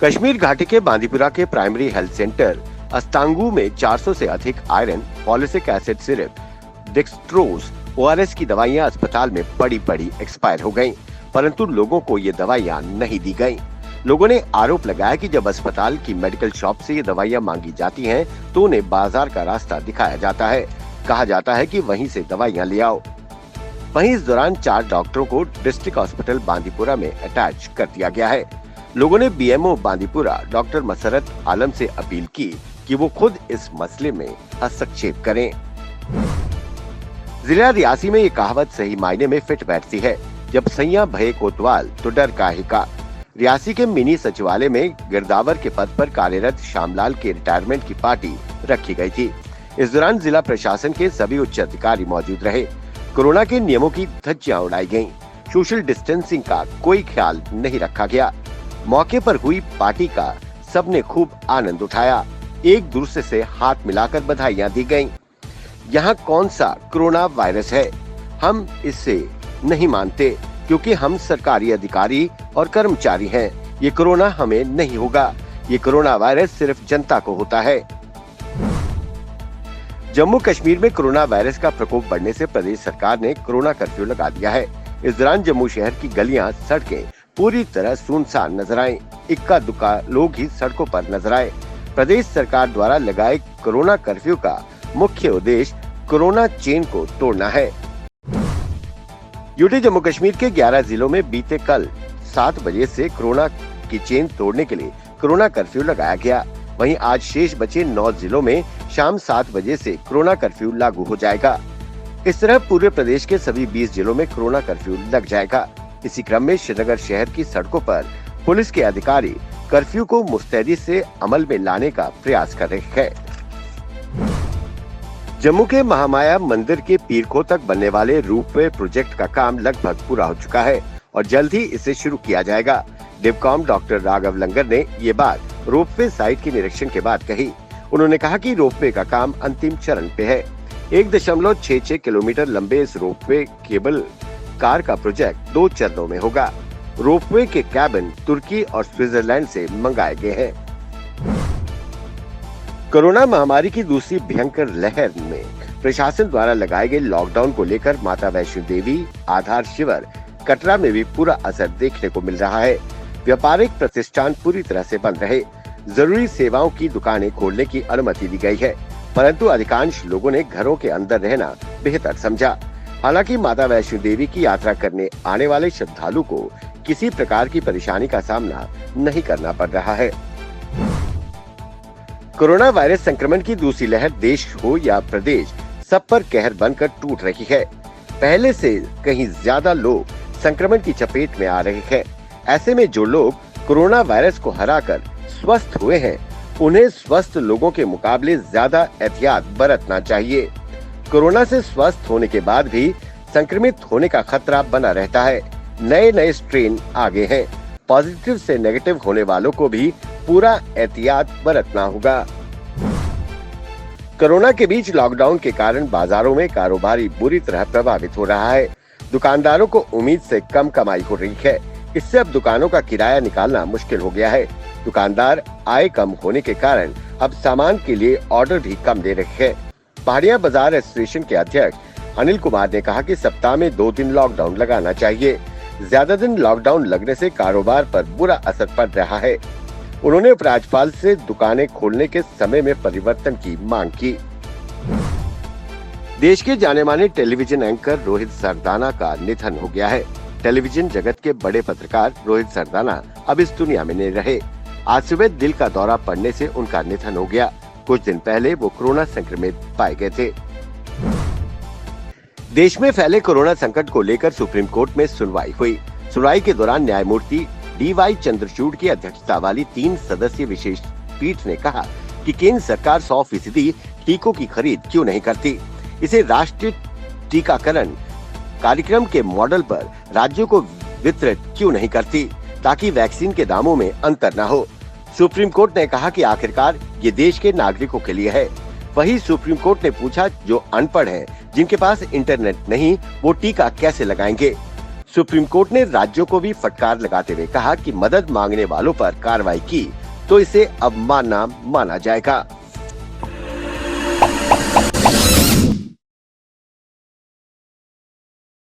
कश्मीर घाटी के बांदीपुरा के प्राइमरी हेल्थ सेंटर अस्तांगू में 400 से अधिक iron, folic acid syrup, dextrose, ORS की दवाइयां अस्पताल में पड़ी एक्सपायर हो गयीं, परंतु लोगों को ये दवाइयां नहीं दी गयीं। लोगों ने आरोप लगाया कि जब अस्पताल की मेडिकल शॉप से ये दवाइयां मांगी जाती हैं, तो उन्हें बाजार का रास्ता दिखाया जाता है। कहा जाता है कि वहीं से दवाइयां ले आओ। वहीं इस दौरान 4 डॉक्टरों को डिस्ट्रिक्ट हॉस्पिटल बांदीपुरा में अटैच कर दिया गया है। लोगों ने बीएमओ बांदीपुरा डॉक्टर मसरत आलम से अपील की कि वो खुद इस मसले में हस्तक्षेप करें। जिला रियासी में ये कहावत सही मायने में फिट बैठती है, जब सैया भये कोतवाल तो डर काहे का। रियासी के मिनी सचिवालय में गिरदावर के पद पर कार्यरत श्यामलाल के रिटायरमेंट की पार्टी रखी गई थी। इस दौरान जिला प्रशासन के सभी उच्च अधिकारी मौजूद रहे। कोरोना के नियमों की धज्जियां उड़ाई गयीं। सोशल डिस्टेंसिंग का कोई ख्याल नहीं रखा गया। मौके पर हुई पार्टी का सबने खूब आनंद उठाया। एक दूसरे से हाथ मिलाकर बधाइयां दी गयीं। यहाँ कौन सा कोरोना वायरस है, हम इससे नहीं मानते, क्योंकि हम सरकारी अधिकारी और कर्मचारी हैं। ये कोरोना हमें नहीं होगा। ये कोरोना वायरस सिर्फ जनता को होता है। जम्मू कश्मीर में कोरोना वायरस का प्रकोप बढ़ने से प्रदेश सरकार ने कोरोना कर्फ्यू लगा दिया है। इस दौरान जम्मू शहर की गलियां, सड़कें पूरी तरह सुनसान नजर आए। इक्का दुक्का लोग ही सड़कों पर नजर आए। प्रदेश सरकार द्वारा लगाए कोरोना कर्फ्यू का मुख्य उद्देश्य कोरोना चेन को तोड़ना है। यूटी जम्मू कश्मीर के 11 जिलों में बीते कल 7 बजे से कोरोना की चेन तोड़ने के लिए कोरोना कर्फ्यू लगाया गया। वहीं आज शेष बचे 9 जिलों में शाम 7 बजे से कोरोना कर्फ्यू लागू हो जाएगा। इस तरह पूरे प्रदेश के सभी 20 जिलों में कोरोना कर्फ्यू लग जाएगा। इसी क्रम में श्रीनगर शहर की सड़कों पर पुलिस के अधिकारी कर्फ्यू को मुस्तैदी से अमल में लाने का प्रयास कर रहे हैं। जम्मू के महामाया मंदिर के पीरखो तक बनने वाले रोपवे प्रोजेक्ट का काम लगभग पूरा हो चुका है और जल्द ही इसे शुरू किया जाएगा। डिवकॉम डॉक्टर राघव लंगर ने ये बात रोपवे साइट के निरीक्षण के बाद कही। उन्होंने कहा कि रोपवे का काम अंतिम चरण पे है। 1.66 किलोमीटर लंबे इस रोपवे केबल कार का प्रोजेक्ट 2 चरणों में होगा। रोपवे के कैबिन तुर्की और स्विट्जरलैंड से मंगाए गए हैं। कोरोना महामारी की दूसरी भयंकर लहर में प्रशासन द्वारा लगाए गए लॉकडाउन को लेकर माता वैष्णो देवी आधार शिविर कटरा में भी पूरा असर देखने को मिल रहा है। व्यापारिक प्रतिष्ठान पूरी तरह से बंद रहे। जरूरी सेवाओं की दुकानें खोलने की अनुमति दी गई है, परंतु अधिकांश लोगों ने घरों के अंदर रहना बेहतर समझा। हालांकि माता वैष्णो देवी की यात्रा करने आने वाले श्रद्धालु को किसी प्रकार की परेशानी का सामना नहीं करना पड़ रहा है। कोरोना वायरस संक्रमण की दूसरी लहर देश हो या प्रदेश, सब पर कहर बनकर टूट रही है। पहले से कहीं ज्यादा लोग संक्रमण की चपेट में आ रहे हैं। ऐसे में जो लोग कोरोना वायरस को हराकर स्वस्थ हुए हैं, उन्हें स्वस्थ लोगों के मुकाबले ज्यादा एहतियात बरतना चाहिए। कोरोना से स्वस्थ होने के बाद भी संक्रमित होने का खतरा बना रहता है। नए स्ट्रेन आ गए हैं। पॉजिटिव से नेगेटिव होने वालों को भी पूरा एहतियात बरतना होगा। कोरोना के बीच लॉकडाउन के कारण बाजारों में कारोबारी बुरी तरह प्रभावित हो रहा है। दुकानदारों को उम्मीद से कम कमाई हो रही है। इससे अब दुकानों का किराया निकालना मुश्किल हो गया है। दुकानदार आय कम होने के कारण अब सामान के लिए ऑर्डर भी कम दे रहे हैं। पहाड़िया बाजार एसोसिएशन के अध्यक्ष अनिल कुमार ने कहा कि सप्ताह में 2 दिन लॉकडाउन लगाना चाहिए। ज्यादा दिन लॉकडाउन लगने से कारोबार पर बुरा असर पड़ रहा है। उन्होंने उपराज्यपाल से दुकानें खोलने के समय में परिवर्तन की मांग की। देश के जाने माने टेलीविजन एंकर रोहित सरदाना का निधन हो गया है। टेलीविजन जगत के बड़े पत्रकार रोहित सरदाना अब इस दुनिया में नहीं रहे। आज सुबह दिल का दौरा पड़ने से उनका निधन हो गया। कुछ दिन पहले वो कोरोना संक्रमित पाए गए थे। देश में फैले कोरोना संकट को लेकर सुप्रीम कोर्ट में सुनवाई हुई। सुनवाई के दौरान न्यायमूर्ति DY चंद्रचूड़ की अध्यक्षता वाली 3 सदस्यीय विशेष पीठ ने कहा कि केंद्र सरकार 100% टीकों की खरीद क्यों नहीं करती। इसे राष्ट्रीय टीकाकरण कार्यक्रम के मॉडल पर राज्यों को वितरित क्यों नहीं करती, ताकि वैक्सीन के दामों में अंतर न हो। सुप्रीम कोर्ट ने कहा कि आखिरकार ये देश के नागरिकों के लिए है। वहीं सुप्रीम कोर्ट ने पूछा, जो अनपढ़ हैं, जिनके पास इंटरनेट नहीं, वो टीका कैसे लगाएंगे। सुप्रीम कोर्ट ने राज्यों को भी फटकार लगाते हुए कहा कि मदद मांगने वालों पर कार्रवाई की तो इसे अवमानना माना जाएगा।